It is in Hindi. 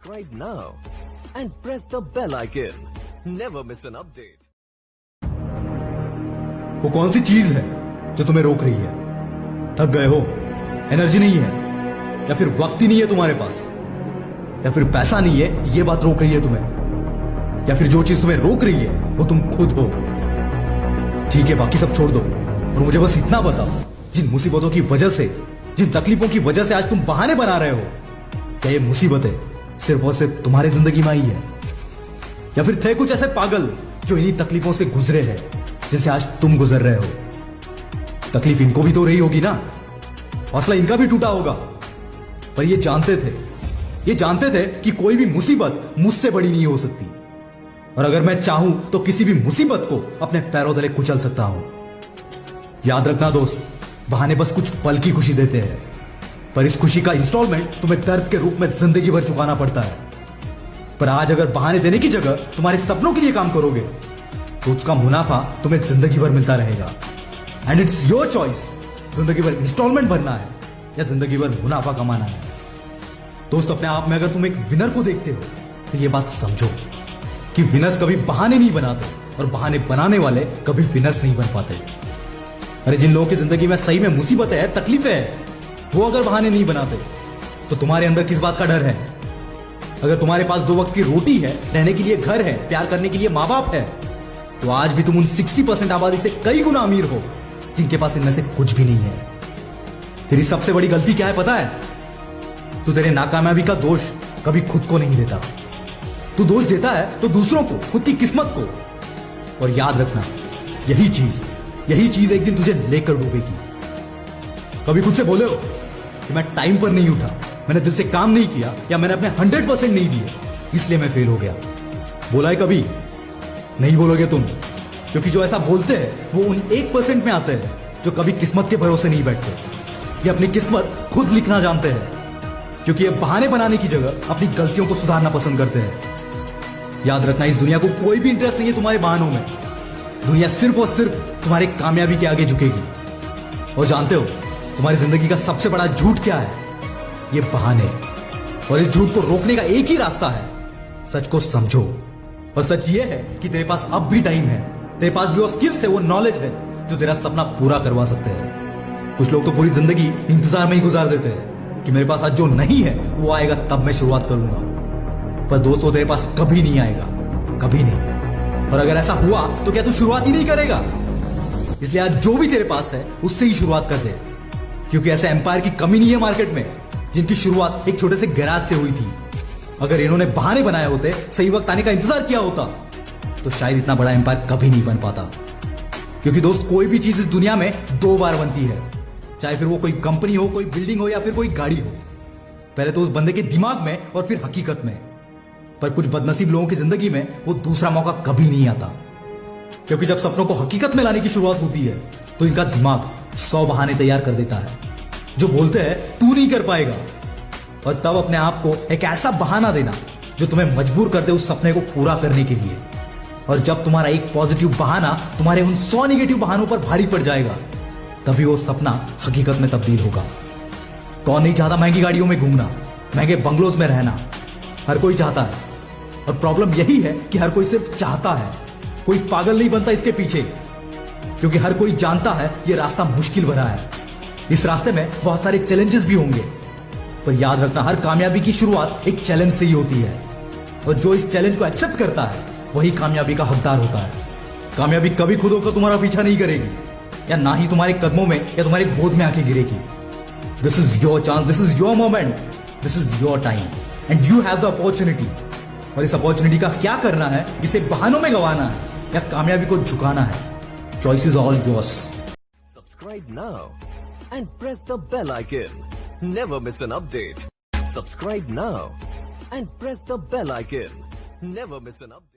Subscribe now and press the bell icon. Never miss an update. वो कौन सी चीज है जो तुम्हें रोक रही है? थक गए हो, एनर्जी नहीं है, या फिर वक्त ही नहीं है तुम्हारे पास, या फिर पैसा नहीं है, ये बात रोक रही है तुम्हें, या फिर जो चीज तुम्हें रोक रही है वो तुम खुद हो। ठीक है, बाकी सब छोड़ दो और मुझे बस इतना बताओ, जिन मुसीबतों की वजह से, जिन तकलीफों की वजह से आज तुम बहाने बना रहे हो, क्या ये मुसीबतें सिर्फ और सिर्फ तुम्हारी जिंदगी में आई है, या फिर थे कुछ ऐसे पागल जो इन्हीं तकलीफों से गुजरे हैं जिनसे आज तुम गुजर रहे हो? तकलीफ इनको भी तो रही होगी ना, हौसला इनका भी टूटा होगा, पर ये जानते थे कि कोई भी मुसीबत मुझसे बड़ी नहीं हो सकती, और अगर मैं चाहूं तो किसी भी मुसीबत को अपने पैरों तले कुचल सकता हूं। याद रखना दोस्त, बहाने बस कुछ पल की खुशी देते हैं, पर इस खुशी का इंस्टॉलमेंट तुम्हें दर्द के रूप में जिंदगी भर चुकाना पड़ता है। पर आज अगर बहाने देने की जगह तुम्हारे सपनों के लिए काम करोगे तो उसका मुनाफा तुम्हें जिंदगी भर मिलता रहेगा। एंड इट्स योर चॉइस, जिंदगी भर इंस्टॉलमेंट भरना है या जिंदगी भर मुनाफा कमाना है। दोस्त, अपने आप में अगर तुम एक विनर को देखते हो तो ये बात समझो कि विनर्स कभी बहाने नहीं बनाते और बहाने बनाने वाले कभी विनर्स नहीं बन पाते। अरे जिन लोगों की जिंदगी में सही में मुसीबतें हैं, तकलीफें हैं, वो अगर बहाने नहीं बनाते तो तुम्हारे अंदर किस बात का डर है? अगर तुम्हारे पास 2 वक्त की रोटी है, रहने के लिए घर है, प्यार करने के लिए माँ बाप है, तो आज भी तुम उन 60% आबादी से कई गुना अमीर हो जिनके पास इनमें से कुछ भी नहीं है। तेरी सबसे बड़ी गलती क्या है पता है? तू तेरे नाकामयाबी का दोष कभी खुद को नहीं देता। तू दोष देता है तो दूसरों को, खुद की किस्मत को। और याद रखना, यही चीज एक दिन तुझे लेकर डूबेगी। कभी खुद से बोले हो कि मैं टाइम पर नहीं उठा, मैंने दिल से काम नहीं किया, या मैंने अपने 100% नहीं दिए इसलिए मैं फेल हो गया? बोला है कभी? नहीं बोलोगे तुम, क्योंकि जो ऐसा बोलते हैं वो उन 1% में आते हैं जो कभी किस्मत के भरोसे नहीं बैठते। ये अपनी किस्मत खुद लिखना जानते हैं, क्योंकि ये बहाने बनाने की जगह अपनी गलतियों को सुधारना पसंद करते हैं। याद रखना, इस दुनिया को कोई भी इंटरेस्ट नहीं है तुम्हारे बहानों में। दुनिया सिर्फ और सिर्फ तुम्हारी कामयाबी के आगे झुकेगी। और जानते हो तुम्हारी जिंदगी का सबसे बड़ा झूठ क्या है? ये बहाने। और इस झूठ को रोकने का एक ही रास्ता है, सच को समझो। और सच ये है कि तेरे पास अब भी टाइम है, तेरे पास भी वो स्किल्स है, वो नॉलेज है जो तेरा सपना पूरा करवा सकते हैं। कुछ लोग तो पूरी जिंदगी इंतजार में ही गुजार देते हैं कि मेरे पास आज जो नहीं है वो आएगा तब मैं शुरुआत करूंगा। पर दोस्तों, तेरे पास कभी नहीं आएगा, कभी नहीं। और अगर ऐसा हुआ तो क्या तू शुरुआत ही नहीं करेगा? इसलिए आज जो भी तेरे पास है उससे ही शुरुआत कर दे, क्योंकि ऐसे एम्पायर की कमी नहीं है मार्केट में जिनकी शुरुआत एक छोटे से गैराज से हुई थी। अगर इन्होंने बहाने बनाए होते, सही वक्त आने का इंतजार किया होता, तो शायद इतना बड़ा एम्पायर कभी नहीं बन पाता। क्योंकि दोस्त, कोई भी चीज इस दुनिया में 2 बार बनती है, चाहे फिर वो कोई कंपनी हो, कोई बिल्डिंग हो, या फिर कोई गाड़ी हो। पहले तो उस बंदे के दिमाग में और फिर हकीकत में। पर कुछ बदनसीब लोगों की जिंदगी में वो दूसरा मौका कभी नहीं आता, क्योंकि जब सपनों को हकीकत में लाने की शुरुआत होती है तो इनका दिमाग 100 बहाने तैयार कर देता है जो बोलते हैं तू नहीं कर पाएगा। और तब अपने आप को एक ऐसा बहाना देना जो तुम्हें मजबूर कर दे उस सपने को पूरा करने के लिए। और जब तुम्हारा एक पॉजिटिव बहाना तुम्हारे उन 100 नेगेटिव बहानों पर भारी पड़ जाएगा, तभी वो सपना हकीकत में तब्दील होगा। कौन नहीं चाहता महंगी गाड़ियों में घूमना, महंगे बंगलोज में रहना? हर कोई चाहता है। और प्रॉब्लम यही है कि हर कोई सिर्फ चाहता है, कोई पागल नहीं बनता इसके पीछे, क्योंकि हर कोई जानता है ये रास्ता मुश्किल भरा है। इस रास्ते में बहुत सारे चैलेंजेस भी होंगे, पर याद रखना, हर कामयाबी की शुरुआत एक चैलेंज से ही होती है। और जो इस चैलेंज को एक्सेप्ट करता है वही कामयाबी का हकदार होता है। कामयाबी कभी खुद होकर तुम्हारा पीछा नहीं करेगी, या ना ही तुम्हारे कदमों में या तुम्हारी गोद में आके गिरेगी। This is your chance, this is your moment, this is your time, and you have the opportunity. और इस अपॉर्चुनिटी का क्या करना है, इसे बहानों में गंवाना है या कामयाबी को झुकाना है, choice is all yours. Subscribe now and press the bell icon. Never miss an update. Subscribe now and press the bell icon. Never miss an update.